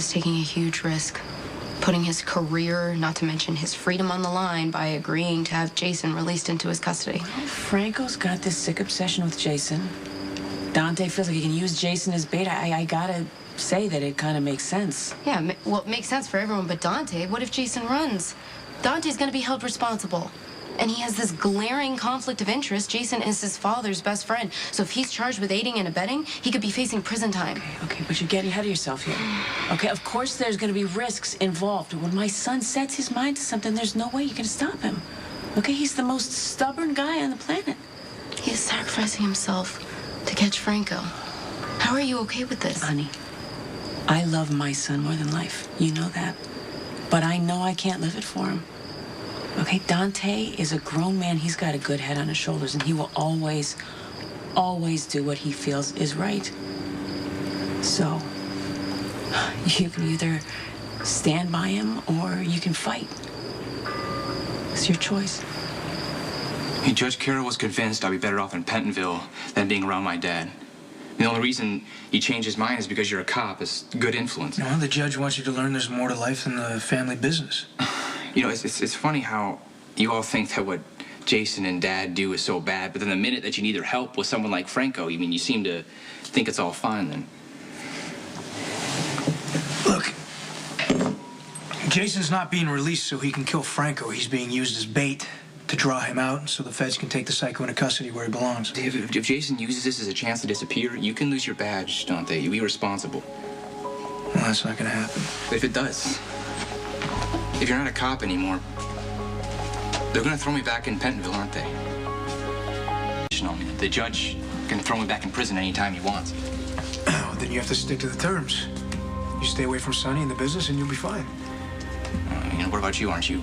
was taking a huge risk, putting his career, not to mention his freedom, on the line by agreeing to have Jason released into his custody. Well, Franco's got this sick obsession with Jason. Dante feels like he can use Jason as bait. I gotta say that it kind of makes sense. Yeah, well, it makes sense for everyone but Dante. What if Jason runs? Dante's gonna be held responsible. And he has this glaring conflict of interest. Jason is his father's best friend. So if he's charged with aiding and abetting, he could be facing prison time. Okay, but you're getting ahead of yourself here. Okay, of course there's gonna be risks involved. When my son sets his mind to something, there's no way you can stop him. Okay, he's the most stubborn guy on the planet. He is sacrificing himself to catch Franco. How are you okay with this? Honey, I love my son more than life. You know that. But I know I can't live it for him. Okay, Dante is a grown man. He's got a good head on his shoulders, and he will always, always do what he feels is right. So, you can either stand by him or you can fight. It's your choice. Hey, Judge Carroll was convinced I'd be better off in Pentonville than being around my dad. The only reason he changed his mind is because you're a cop. It's good influence. No, the judge wants you to learn there's more to life than the family business. You know, it's funny how you all think that what Jason and Dad do is so bad, but then the minute that you need their help with someone like Franco, I mean, you seem to think it's all fine then. Look, Jason's not being released so he can kill Franco. He's being used as bait to draw him out so the feds can take the psycho into custody where he belongs. If Jason uses this as a chance to disappear, you can lose your badge, Dante. You'll be responsible. Well, that's not gonna happen. But if it does, if you're not a cop anymore, they're gonna throw me back in Pentonville, aren't they? The judge can throw me back in prison anytime he wants. Well, then you have to stick to the terms. You stay away from Sonny and the business and you'll be fine. What about you? Aren't you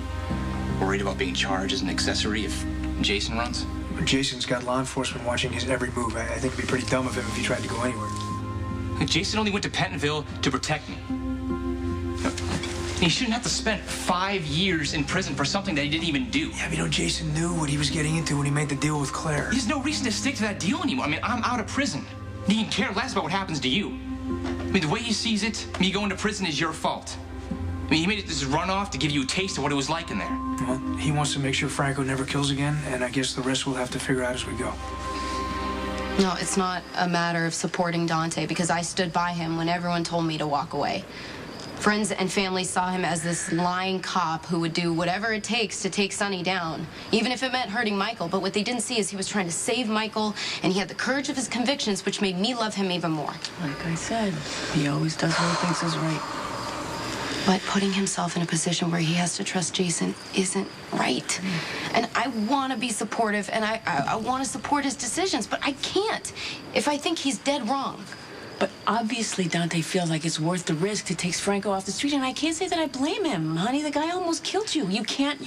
worried about being charged as an accessory if Jason runs? But Jason's got law enforcement watching his every move. I think it'd be pretty dumb of him if he tried to go anywhere. Jason only went to Pentonville to protect me. He shouldn't have to spend 5 years in prison for something that he didn't even do. Yeah, but you know, Jason knew what he was getting into when he made the deal with Claire. There's no reason to stick to that deal anymore. I mean, I'm out of prison. He can care less about what happens to you. I mean, the way he sees it, me going to prison is your fault. I mean, he made it this runoff to give you a taste of what it was like in there. Well, he wants to make sure Franco never kills again, and I guess the rest we'll have to figure out as we go. No, it's not a matter of supporting Dante, because I stood by him when everyone told me to walk away. Friends and family saw him as this lying cop who would do whatever it takes to take Sonny down, even if it meant hurting Michael. But what they didn't see is he was trying to save Michael, and he had the courage of his convictions, which made me love him even more. Like I said, he always does what he thinks is right. But putting himself in a position where he has to trust Jason isn't right. And I want to be supportive, and I want to support his decisions, but I can't if I think he's dead wrong. But obviously Dante feels like it's worth the risk to take Franco off the street, and I can't say that I blame him, honey. The guy almost killed you. You can't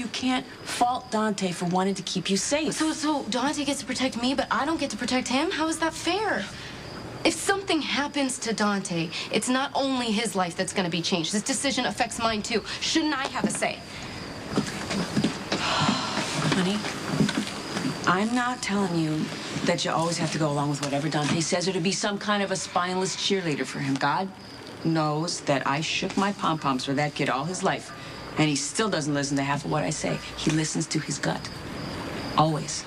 fault Dante for wanting to keep you safe. So Dante gets to protect me, but I don't get to protect him? How is that fair? If something happens to Dante, it's not only his life that's going to be changed. This decision affects mine, too. Shouldn't I have a say? Honey, I'm not telling you that you always have to go along with whatever Dante says or to be some kind of a spineless cheerleader for him. God knows that I shook my pom-poms for that kid all his life, and he still doesn't listen to half of what I say. He listens to his gut. Always.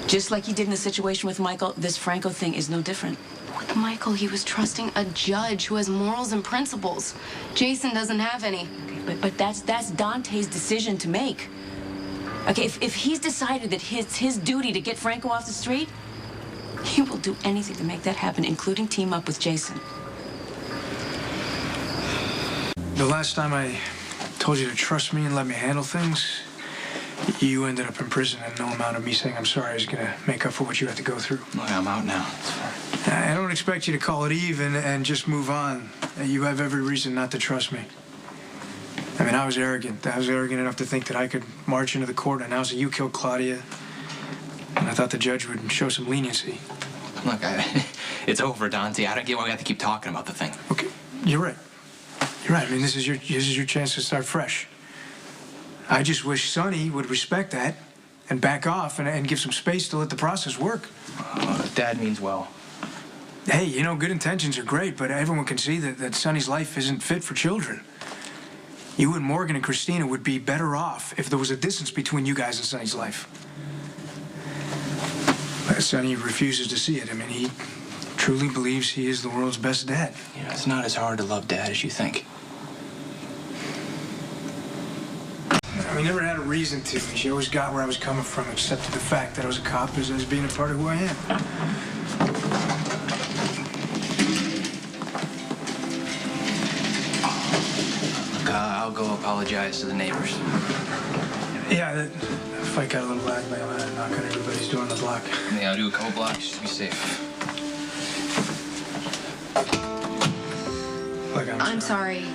Just like he did in the situation with Michael, this Franco thing is no different. With Michael, he was trusting a judge who has morals and principles. Jason doesn't have any. Okay, but that's Dante's decision to make. Okay, if he's decided that it's his duty to get Franco off the street, he will do anything to make that happen, including team up with Jason. The last time I told you to trust me and let me handle things, you ended up in prison, and no amount of me saying I'm sorry is going to make up for what you had to go through. Look, I'm out now. It's fine. I don't expect you to call it even and just move on. You have every reason not to trust me. I mean, I was arrogant. I was arrogant enough to think that I could march into the court and announce that you killed Claudia. And I thought the judge would show some leniency. Look, it's over, Dante. I don't get why we have to keep talking about the thing. Okay, you're right. You're right. I mean, this is your chance to start fresh. I just wish Sonny would respect that and back off and give some space to let the process work. Dad means well. Hey, you know, good intentions are great, but everyone can see that Sonny's life isn't fit for children. You and Morgan and Christina would be better off if there was a distance between you guys and Sonny's life. But Sonny refuses to see it. I mean, he truly believes he is the world's best dad. You know, it's not as hard to love Dad as you think. We never had a reason to. She always got where I was coming from, accepted the fact that I was a cop as being a part of who I am. Look, I'll go apologize to the neighbors. Yeah, that fight got a little loud. I want to knock on everybody's door on the block. Yeah, I'll do a couple blocks just to be safe. Look, I'm sorry.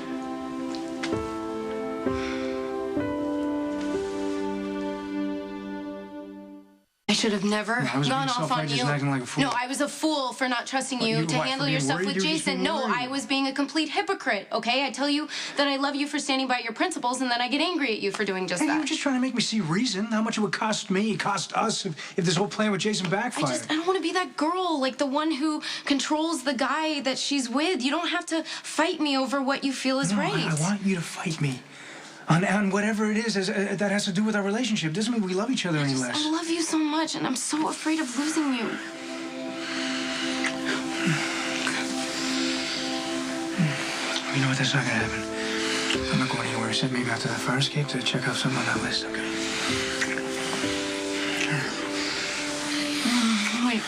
I should have never gone off on you. Acting like a fool. No, I was a fool for not trusting What, you you to what, handle for your being stuff worried? with You were just Jason. being No, worried. I was being a complete hypocrite, okay? I tell you that I love you for standing by your principles, and then I get angry at you for doing just Hey, you that. were just trying to make me see reason. How much it would cost me, cost us, if this whole plan with Jason backfired. I don't want to be that girl, like the one who controls the guy that she's with. You don't have to fight me over what you feel is right. I want you to fight me. On whatever it is that has to do with our relationship. Doesn't mean we love each other any less. I love you so much, and I'm so afraid of losing you. You know what? That's not gonna happen. I'm not going anywhere. Send me after that fire escape to check off something on that list, okay? Wait,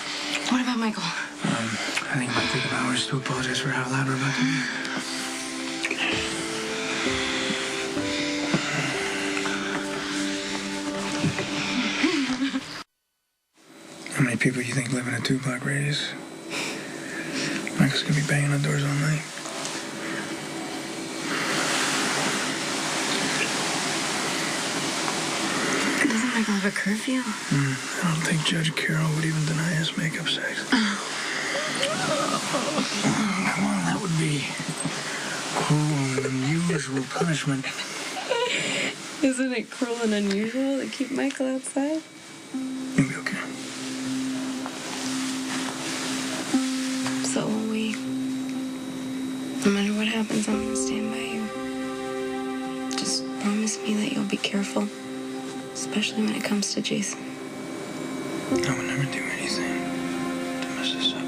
what about Michael? I think it might take him hours to apologize for how loud we're about to be. How many people you think live in a 2-block radius? Michael's gonna be banging on doors all night. Doesn't Michael have a curfew? I don't think Judge Carroll would even deny his makeup sex. Come on, that would be cruel and unusual punishment. Isn't it cruel and unusual to keep Michael outside? You'll be okay. So will we. No matter what happens, I'm gonna stand by you. Just promise me that you'll be careful, especially when it comes to Jason. I would never do anything to mess this up.